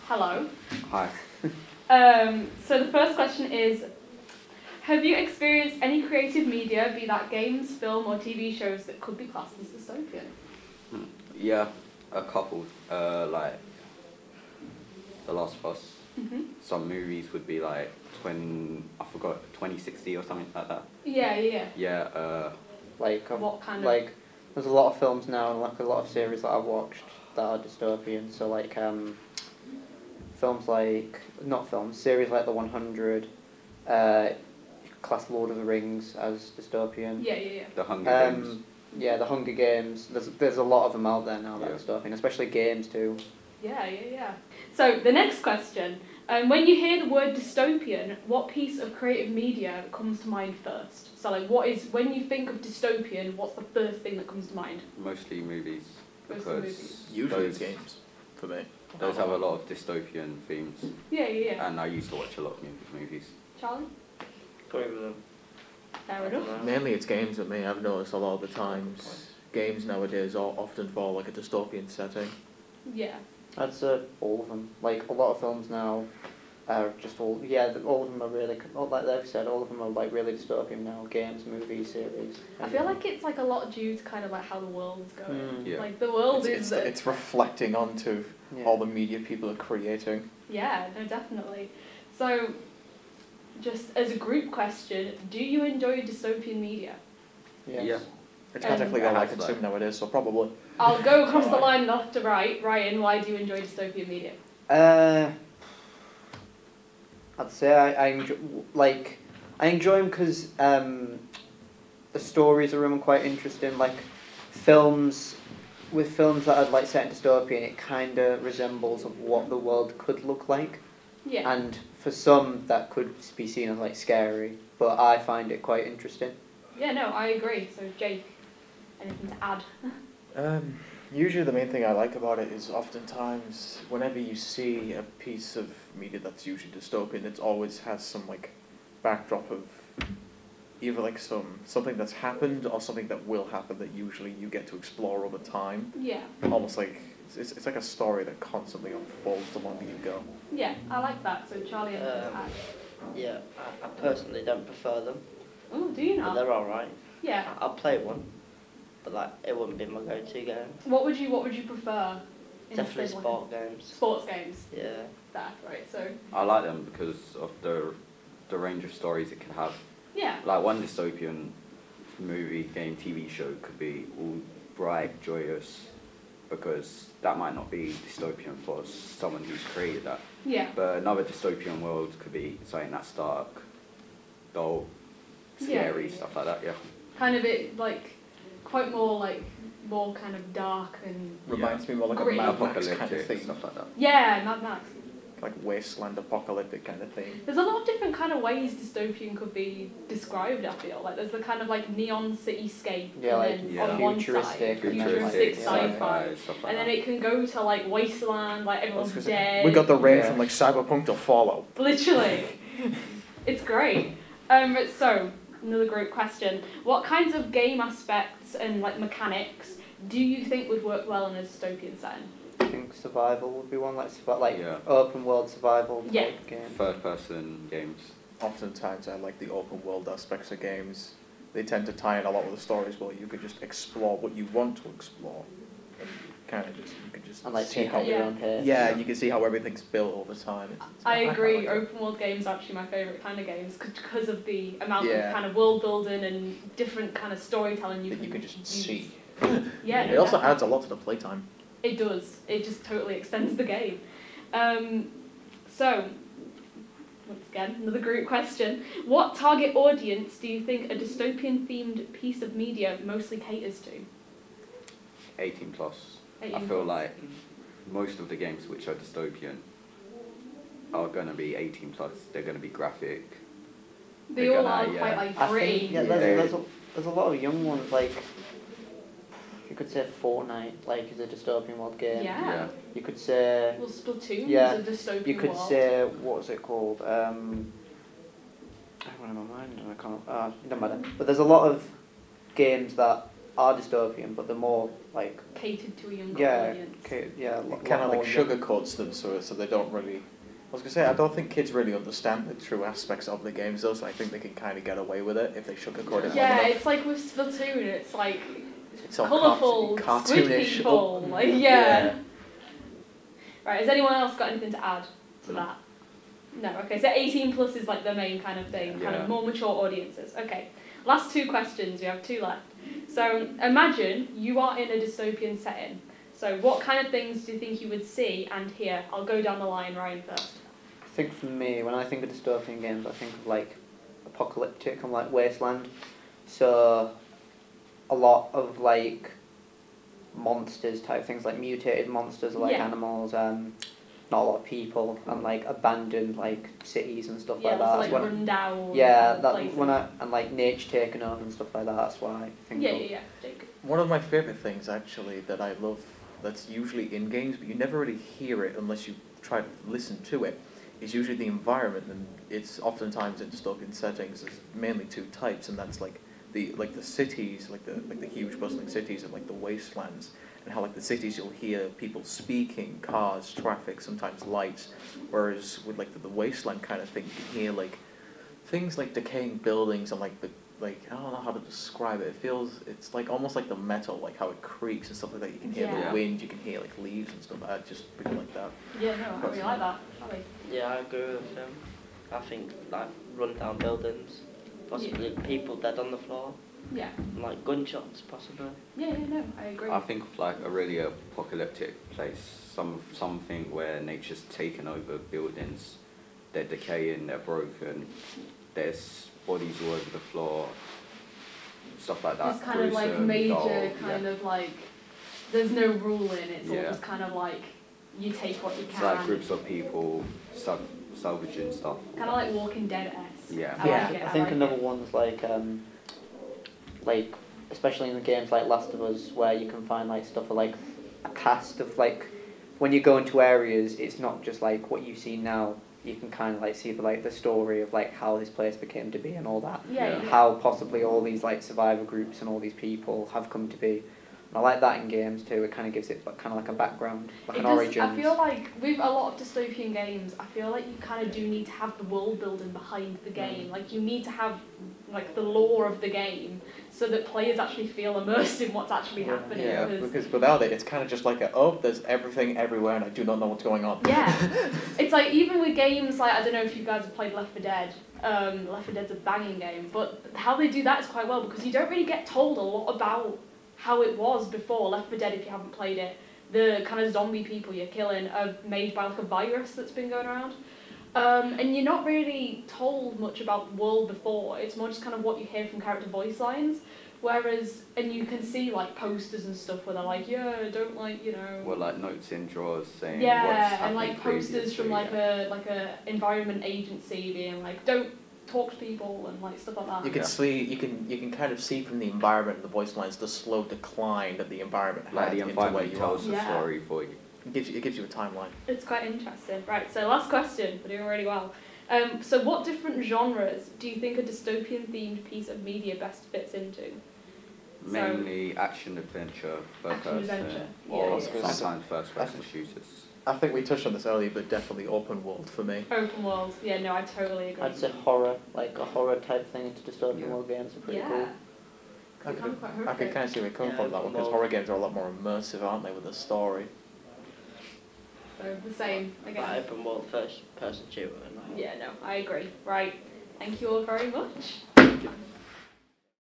Hello. Hi. So the first question is, have you experienced any creative media, be that games, film or TV shows, that could be classed as dystopian? Yeah, a couple. Like The Last of Us. Some movies would be like 2060 or something like that. Yeah. Yeah. What kind of? Like, there's a lot of films now and like a lot of series that I've watched that are dystopian. So like series like The 100, class Lord of the Rings as dystopian. Yeah. The Hunger Games. Yeah, The Hunger Games. There's a lot of them out there now that are dystopian, especially games too. Yeah. So the next question, when you hear the word dystopian, what piece of creative media comes to mind first? So like, when you think of dystopian, what's the first thing that comes to mind? Mostly movies. Usually it's games, for me. Those have a lot of dystopian themes. Yeah. And I used to watch a lot of movies. Charlie? Agree with them. Fair enough. Mainly it's games with me. I've noticed a lot of the times games nowadays often fall like a dystopian setting. Yeah. I'd say all of them. Like, a lot of films now are just all of them are really, like they've said, all of them are like really dystopian now. Games, movies, series. I feel like it's like a lot due to kind of like how the world is going. Yeah. Like the world it's reflecting onto all the media people are creating. Yeah, no, definitely. So, just as a group question, do you enjoy dystopian media? Yes. Yeah. It's technically all I consume nowadays, so probably. I'll go across the line left to right. Ryan, why do you enjoy dystopian media? I'd say I enjoy them because the stories are really quite interesting. Like films that are like set in dystopian, it kind of resembles of what the world could look like. Yeah. And for some, that could be seen as like scary, but I find it quite interesting. Yeah, no, I agree. So Jake, anything to add? Usually the main thing I like about it is oftentimes whenever you see a piece of media that's usually dystopian, it always has some like backdrop of either like something that's happened or something that will happen that usually you get to explore over time. Yeah. Almost like it's like a story that constantly unfolds the longer you go. Yeah, I like that. So Charlie, anything to add? Yeah, I personally don't prefer them. Oh, do you But not? they're alright. Yeah. I'll play one, but like it wouldn't be my go-to game. What would you prefer? Definitely instead, sport games. Sports games. Yeah. That right. So. I like them because of the range of stories it can have. Yeah. Like one dystopian movie, game, TV show could be all bright, joyous, because that might not be dystopian for someone who's created that. Yeah. But another dystopian world could be something that's dark, dull, scary, stuff like that, yeah. Kind of it like quite more kind of dark and Reminds me more like gritty. a Mad Max Apocalyptic, kind of thing. stuff like that. Yeah, Mad Max. Like wasteland apocalyptic kind of thing. There's a lot of different kind of ways dystopian could be described, I feel. Like there's the kind of like neon cityscape and then on one side, futuristic sci-fi. Stuff like And then that. it can go to like wasteland, like everyone's dead. We got the range from like Cyberpunk to Fallout. Literally. It's great. So, another great question. What kinds of game aspects and like mechanics do you think would work well in a dystopian setting? I think survival would be one, like Yeah. open world survival type game. Third person games. Oftentimes I like the open world aspects of games. They tend to tie in a lot with the stories where you could just explore what you want to explore. And you could just And like see take how at your own pace. you can see how everything's built over time. I agree. like it. Open world games are actually my favourite kind of games because of the amount Yeah. of kind of world building and different kind of storytelling That you can just use. see. Yeah. It also adds a lot to the playtime. It does. It just totally extends the game. So, once again, another group question. What target audience do you think a dystopian-themed piece of media mostly caters to? 18 plus. 18 I feel like most of the games which are dystopian are going to be 18 plus. They're going to be graphic. They all are quite like I gritty. think, there's a lot of young ones, like you could say Fortnite, like is a dystopian world game. Yeah. You could say Well, Splatoon Yeah. is a dystopian you could world. say what was it called? I don't know my mind and I can't. It doesn't matter. But there's a lot of games that are dystopian, but they're more like Catered to a younger yeah, audience. yeah, It kind of like sugarcoats them so they don't really. I was gonna say I don't think kids really understand the true aspects of the games though, so I think they can kind of get away with it if they sugarcoat it. Yeah, long enough. it's like with Splatoon. It's like It's all colourful, squid cartoonish. people. Like, yeah. Right. Has anyone else got anything to add to that? No. Okay. So 18 plus is like the main kind of thing, kind of more mature audiences. Okay. Last two questions. We have two left. So imagine you are in a dystopian setting. So what kind of things do you think you would see and hear? I'll go down the line, Ryan first. I think for me, when I think of dystopian games, I think of like apocalyptic and like wasteland. So a lot of like monsters type things, like mutated monsters, or like animals. Not a lot of people, and like abandoned like cities and stuff like that. Yeah, like run down. Yeah, that places. and like nature taken over and stuff like that. That's what I think. Yeah. Jake. One of my favourite things actually that I love that's usually in games, but you never really hear it unless you try to listen to it, is usually the environment, and it's oftentimes in dystopian settings. There's mainly two types, and that's like the cities, like the huge bustling cities, and like the wastelands. And how like the cities you'll hear people speaking, cars, traffic, sometimes lights, whereas with like the wasteland kind of thing, you can hear like things like decaying buildings and like I don't know how to describe it. It's like almost like the metal, like how it creaks and stuff like that. You can hear the wind, you can hear like leaves and stuff like that. Just really like that. Yeah, no, I really like that. Yeah, I agree with him. I think like run down buildings, possibly people dead on the floor. Yeah. Like gunshots, possibly. Yeah, no, I agree. I think of like a really apocalyptic place, something where nature's taken over buildings, they're decaying, they're broken, there's bodies all over the floor, stuff like that. It's kind of like major, kind of like, there's no rule in it, it's all just kind of like, you take what you can. It's like groups of people salvaging stuff. Kind of like Walking Dead-esque. Yeah. I think another one's like especially in the games like Last of Us, where you can find like stuff like a cast of like, when you go into areas, it's not just like what you see now. You can kind of like see the story of like how this place became to be and all that. Yeah. How possibly all these like survivor groups and all these people have come to be. And I like that in games too. It kind of gives it kind of like a background, like an origin. I feel like with a lot of dystopian games, I feel like you kind of do need to have the world building behind the game. Like you need to have like the lore of the game so that players actually feel immersed in what's actually happening. Yeah, because without it, it's kind of just like there's everything everywhere and I do not know what's going on. Yeah. It's like even with games like, I don't know if you guys have played Left 4 Dead. Left 4 Dead's a banging game, but how they do that is quite well because you don't really get told a lot about how it was before. Left 4 Dead, if you haven't played it, the kind of zombie people you're killing are made by like a virus that's been going around. And you're not really told much about the world before, it's more just kind of what you hear from character voice lines. Whereas, and you can see like posters and stuff where they're like, don't like, Well, like notes in drawers saying what's and happened like posters from like a environment agency being like, don't talk to people and like stuff like that. You can see, you can kind of see from the environment and the voice lines the slow decline that the environment had the into where you are. tells the story for you. It gives you a timeline. It's quite interesting. Right, so last question. We're doing really well. So what different genres do you think a dystopian-themed piece of media best fits into? Mainly action adventure, first person, or sometimes first person shooters. I think we touched on this earlier, but definitely open world for me. Open world, yeah, no, I totally agree. I'd say horror, like a horror type thing into dystopian world games are pretty cool. I could kind of see where it comes from that one, because horror games are a lot more immersive, aren't they, with a story? So the same again. Open world first person shooter. Yeah, no, I agree. Right, thank you all very much. Thank you.